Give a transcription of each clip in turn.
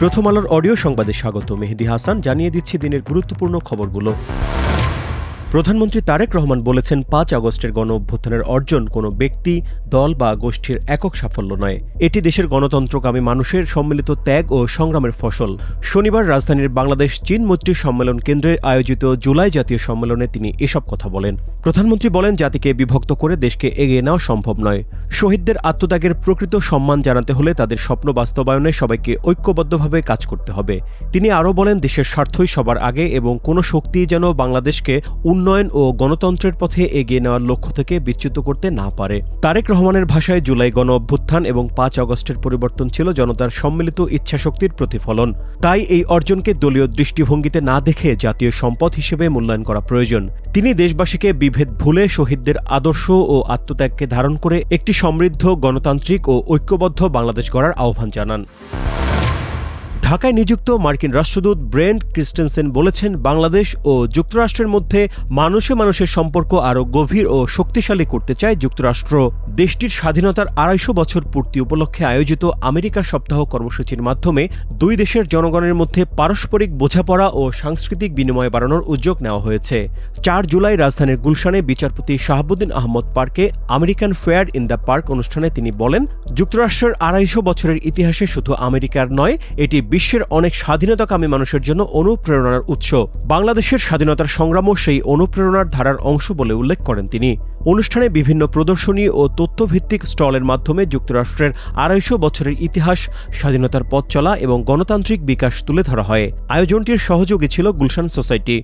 প্রথম আলোর অডিও সংবাদে স্বাগত। মেহেদী হাসান জানিয়ে দিচ্ছি দিনের গুরুত্বপূর্ণ খবরগুলো। প্রধানমন্ত্রী তারেক রহমান বলেছেন, ৫ আগস্টের গণঅভ্যুত্থানের অর্জন কোনো ব্যক্তি, দল বা গোষ্ঠীর একক সাফল্য নয়। এটি দেশের গণতন্ত্রকামী মানুষের সম্মিলিত ত্যাগ ও সংগ্রামের ফসল। শনিবার রাজধানীর বাংলাদেশ চীন মৈত্রী সম্মেলন কেন্দ্রে আয়োজিত জুলাই জাতীয় সম্মেলনে তিনি এসব কথা বলেন। প্রধানমন্ত্রী বলেন, জাতিকে বিভক্ত করে দেশকে এগিয়ে নেওয়া সম্ভব নয়। শহীদদের আত্মত্যাগের প্রকৃত সম্মান জানাতে হলে তাদের স্বপ্ন বাস্তবায়নে সবাইকে ঐক্যবদ্ধভাবে কাজ করতে হবে। তিনি আরও বলেন, দেশের স্বার্থই সবার আগে এবং কোনো শক্তি যেন বাংলাদেশকে উন্নয়ন ও গণতন্ত্রের পথে এগিয়ে নেওয়ার লক্ষ্য থেকে বিচ্যুত করতে না পারে। তারেক রহমানের ভাষায়, জুলাই গণ অভ্যুত্থান এবং ৫ আগস্টের পরিবর্তন ছিল জনতার সম্মিলিত ইচ্ছাশক্তির প্রতিফলন। তাই এই অর্জনকে দলীয় দৃষ্টিভঙ্গিতে না দেখে জাতীয় সম্পদ হিসেবে মূল্যায়ন করা প্রয়োজন। তিনি দেশবাসীকে বিভেদ ভুলে শহীদদের আদর্শ ও আত্মত্যাগকে ধারণ করে একটি সমৃদ্ধ, গণতান্ত্রিক ও ঐক্যবদ্ধ বাংলাদেশ গড়ার আহ্বান জানান। ঢাকায় নিযুক্ত মার্কিন রাষ্ট্রদূত ব্রেন্ট ক্রিস্টেনসেন বলেছেন, বাংলাদেশ ও যুক্তরাষ্ট্রের মধ্যে মানুষে মানুষের সম্পর্ক আরও গভীর ও শক্তিশালী করতে চায় যুক্তরাষ্ট্র। দেশটির স্বাধীনতার ২৫০ বছর পূর্তি উপলক্ষে আয়োজিত আমেরিকা সপ্তাহ কর্মসূচির মাধ্যমে দুই দেশের জনগণের মধ্যে পারস্পরিক বোঝাপড়া ও সাংস্কৃতিক বিনিময় বাড়ানোর উদ্যোগ নেওয়া হয়েছে। ৪ জুলাই রাজধানীর গুলশানে বিচারপতি শাহাবুদ্দিন আহমদ পার্কে American fair in the park অনুষ্ঠানে তিনি বলেন, যুক্তরাষ্ট্রের ২৫০ বছরের ইতিহাসে শুধু আমেরিকার নয়, এটি বিশ্বের অনেক স্বাধীনতাকামী মানুষের জন্য অনুপ্রেরণার উৎস। বাংলাদেশের স্বাধীনতার সংগ্রামও সেই অনুপ্রেরণার ধারার অংশ বলে উল্লেখ করেন তিনি। অনুষ্ঠানে বিভিন্ন প্রদর্শনী ও তথ্যভিত্তিক স্টলের মাধ্যমে যুক্তরাষ্ট্রের ২৫০ বছরের ইতিহাস, স্বাধীনতার পথ চলা এবং গণতান্ত্রিক বিকাশ তুলে ধরা হয়। আয়োজনটির সহযোগী ছিল গুলশান সোসাইটি।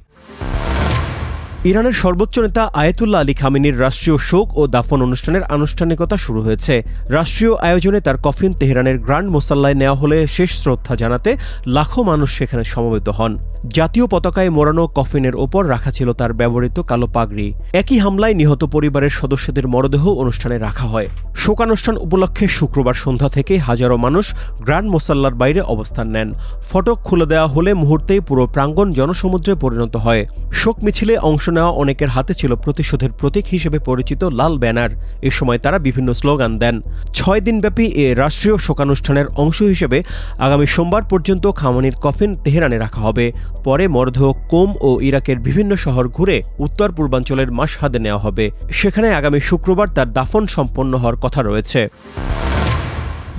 ইরানের সর্বোচ্চ নেতা আয়াতুল্লাহ আলী খামেনির রাষ্ট্রীয় শোক ও দাফন অনুষ্ঠানের আনুষ্ঠানিকতা শুরু হয়েছে। রাষ্ট্রীয় আয়োজনে তার কফিন তেহরানের গ্র্যান্ড মোসাল্লায় নেওয়া হলে শেষ শ্রদ্ধা জানাতে লাখো মানুষ সেখানে সমবেত হন। জাতীয় পতাকায় মোড়ানো কফিনের ওপর রাখা ছিল তার ব্যবহৃত কালো পাগড়ি। একই হামলায় নিহত পরিবারের সদস্যদের মরদেহ অনুষ্ঠানে রাখা হয়। শোকানুষ্ঠান উপলক্ষে শুক্রবার সন্ধ্যা থেকে হাজারো মানুষ গ্র্যান্ড মোসাল্লার বাইরে অবস্থান নেন। ফটক খুলে দেওয়া হলে মুহূর্তেই পুরো প্রাঙ্গণ জনসমুদ্রে পরিণত হয়। শোক মিছিলে অংশ নেওয়া অনেকের হাতে ছিল প্রতিশোধের প্রতীক হিসেবে পরিচিত লাল ব্যানার। এ সময় তারা বিভিন্ন স্লোগান দেন। ৬ দিনব্যাপী এ রাষ্ট্রীয় শোকানুষ্ঠানের অংশ হিসেবে আগামী সোমবার পর্যন্ত খামেনির কফিন তেহরানে রাখা হবে। পরে মরদেহ কোম ও ইরাকের বিভিন্ন শহর ঘুরে উত্তর পূর্বাঞ্চলের মাশহাদে নেওয়া হবে। সেখানে আগামী শুক্রবার তার দাফন সম্পন্ন হওয়ার কথা রয়েছে।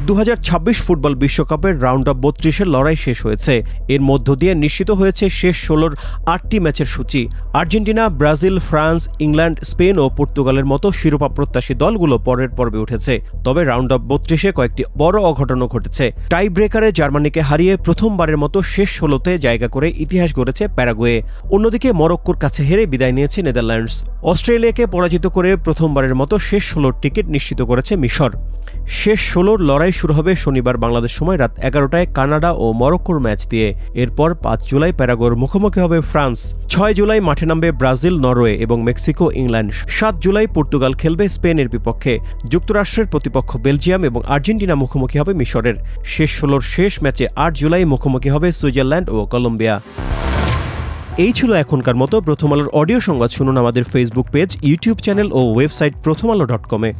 ২০২৬ ফুটবল বিশ্বকাপের রাউন্ড অফ ৩২-এর লড়াই শেষ হয়েছে। এর মধ্য দিয়ে নিশ্চিত হয়েছে শেষ ১৬র ৮টি ম্যাচের সূচি। Argentina, Brazil, France, England, Spain ও পর্তুগালের মতো শিরোপা প্রত্যাশী দলগুলো পরের পর্বে উঠেছে। তবে রাউন্ড অফ ৩২-এ কয়েকটি বড় অঘটনও ঘটেছে। টাই ব্রেকারে জার্মানিকে হারিয়ে প্রথমবারের মতো শেষ ১৬তে জায়গা করে ইতিহাস গড়েছে প্যারাগুয়ে। অন্যদিকে মরক্কোর কাছে হেরে বিদায় নিয়েছে নেদারল্যান্ডস। অস্ট্রেলিয়াকে পরাজিত করে প্রথমবারের মতো শেষ ১৬র টিকিট নিশ্চিত করেছে মিশর। শেষ ১৬র লড়াই শুরু হবে শনিবার বাংলাদেশ সময় রাত ১১টায় কানাডা ও মরক্কোর ম্যাচ দিয়ে। এরপর ৫ জুলাই প্যারাগুয়ের মুখোমুখি হবে ফ্রান্স। ৬ জুলাই মাঠে নামবে ব্রাজিল, নরওয়ে এবং মেক্সিকো, ইংল্যান্ড। ৭ জুলাই পর্তুগাল খেলবে স্পেনের বিপক্ষে। যুক্তরাষ্ট্রের প্রতিপক্ষ বেলজিয়াম এবং আর্জেন্টিনা মুখোমুখি হবে মিশরের। শেষ ১৬র শেষ ম্যাচে ৮ জুলাই মুখোমুখি হবে সুইজারল্যান্ড ও কলম্বিয়া। এই ছিল এখনকার মতো প্রথম আলোর অডিও সংবাদ। শুনুন আমাদের ফেসবুক পেজ, ইউটিউব চ্যানেল ও ওয়েবসাইট প্রথমআলো.com-এ।